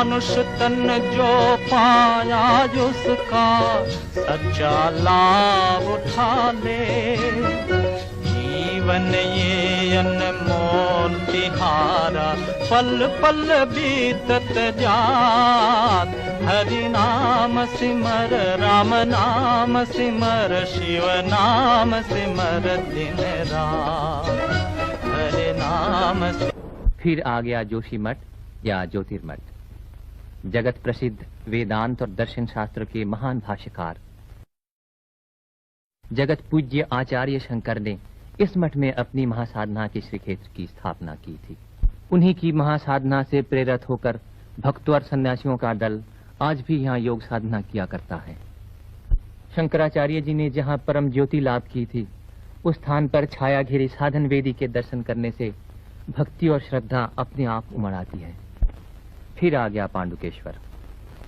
मानुष तन जो पाया उसका सच्चा लाभ उठा ले। जीवन ये अनमोल तिहारा पल पल बीतत जात। हरि नाम सिमर राम नाम सिमर शिव नाम सिमर दिन रात। हरि नाम फिर आ गया जोशी मठ या ज्योतिर्मठ। जगत प्रसिद्ध वेदांत और दर्शन शास्त्र के महान भाष्यकार जगत पूज्य आचार्य शंकर ने इस मठ में अपनी महासाधना के श्री क्षेत्र की स्थापना की थी। उन्हीं की महासाधना से प्रेरित होकर भक्तों और सन्यासियों का दल आज भी यहाँ योग साधना किया करता है। शंकराचार्य जी ने जहाँ परम ज्योति लाभ की थी, उस स्थान पर छाया घिरी साधन वेदी के दर्शन करने से भक्ति और श्रद्धा अपने आप उमड़ आती है। फिर आ गया पांडुकेश्वर।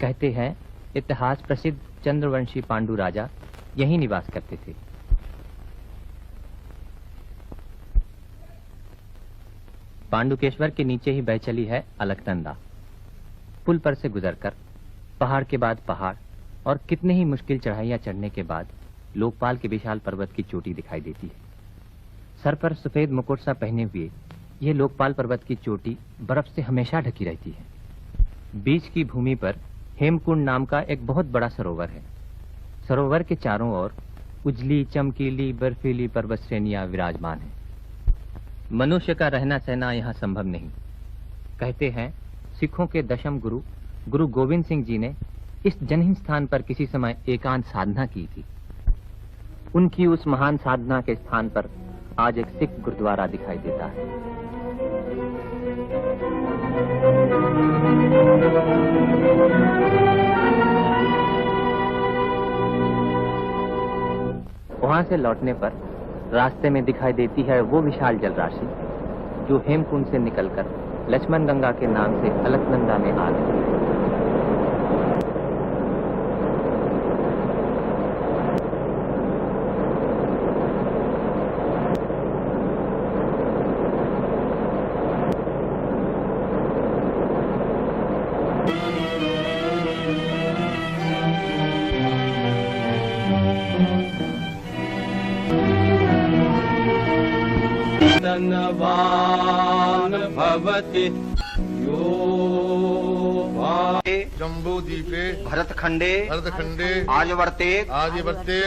कहते हैं इतिहास प्रसिद्ध चंद्रवंशी पांडु राजा यहीं निवास करते थे। पांडुकेश्वर के नीचे ही बह चली है अलकनंदा। पुल पर से गुजरकर पहाड़ के बाद पहाड़ और कितने ही मुश्किल चढ़ाइयां चढ़ने के बाद लोकपाल के विशाल पर्वत की चोटी दिखाई देती है। सर पर सफेद मुकुट सा पहने हुए यह लोकपाल पर्वत की चोटी बर्फ से हमेशा ढकी रहती है। बीच की भूमि पर हेमकुंड नाम का एक बहुत बड़ा सरोवर है। सरोवर के चारों ओर उजली चमकीली बर्फीली पर्वत श्रेणियां विराजमान है। मनुष्य का रहना सहना यहाँ संभव नहीं। कहते हैं सिखों के दशम गुरु गुरु गोविंद सिंह जी ने इस जनहीन स्थान पर किसी समय एकांत साधना की थी। उनकी उस महान साधना के स्थान पर आज एक सिख गुरुद्वारा दिखाई देता है। वहां से लौटने पर रास्ते में दिखाई देती है वो विशाल जलराशि जो हेमकुंड से निकलकर लक्ष्मण गंगा के नाम से अलकनंदा में आ गई। धनवान भवति यो जम्बूद्वीपे भरतखंडे आर्यवर्ते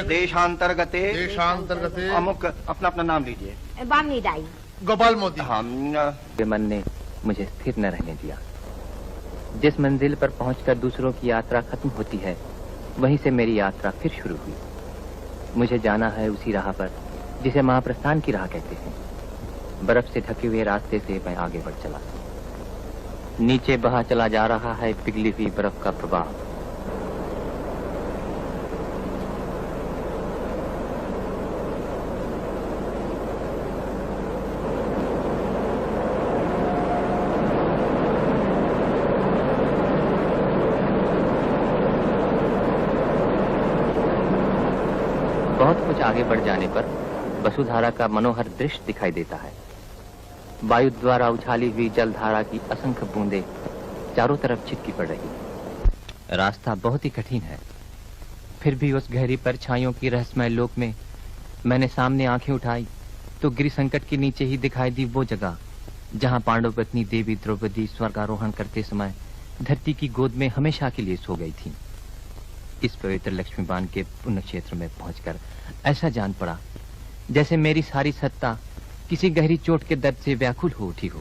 देशांतर्गते अमुक अपना अपना नाम लीजिए। बामनी दाई गोपाल मोदी। मन ने मुझे स्थिर न रहने दिया। जिस मंजिल पर पहुंचकर दूसरों की यात्रा खत्म होती है, वहीं से मेरी यात्रा फिर शुरू हुई। मुझे जाना है उसी राह पर जिसे महाप्रस्थान की राह कहते हैं। बर्फ से ढके हुए रास्ते से मैं आगे बढ़ चला। नीचे बहा चला जा रहा है पिघली हुई बर्फ का प्रवाह। बहुत कुछ आगे बढ़ जाने पर वसुधारा का मनोहर दृश्य दिखाई देता है। वायु द्वारा उछाली हुई जलधारा की असंख्य बूंदें चारों तरफ छिटकी पड़ रही। रास्ता बहुत ही कठिन है। फिर भी उस गहरी परछाइयों की रहस्यमय लोक में मैंने सामने आंखें उठाई तो गिरि संकट के नीचे ही दिखाई दी वो जगह जहां पांडव पत्नी देवी द्रौपदी स्वर्गारोहण करते समय धरती की गोद में हमेशा के लिए सो गई थी। इस पवित्र लक्ष्मीबान के पुण्य क्षेत्र में पहुंचकर ऐसा जान पड़ा जैसे मेरी सारी सत्ता किसी गहरी चोट के दर्द से व्याकुल हो उठी हो।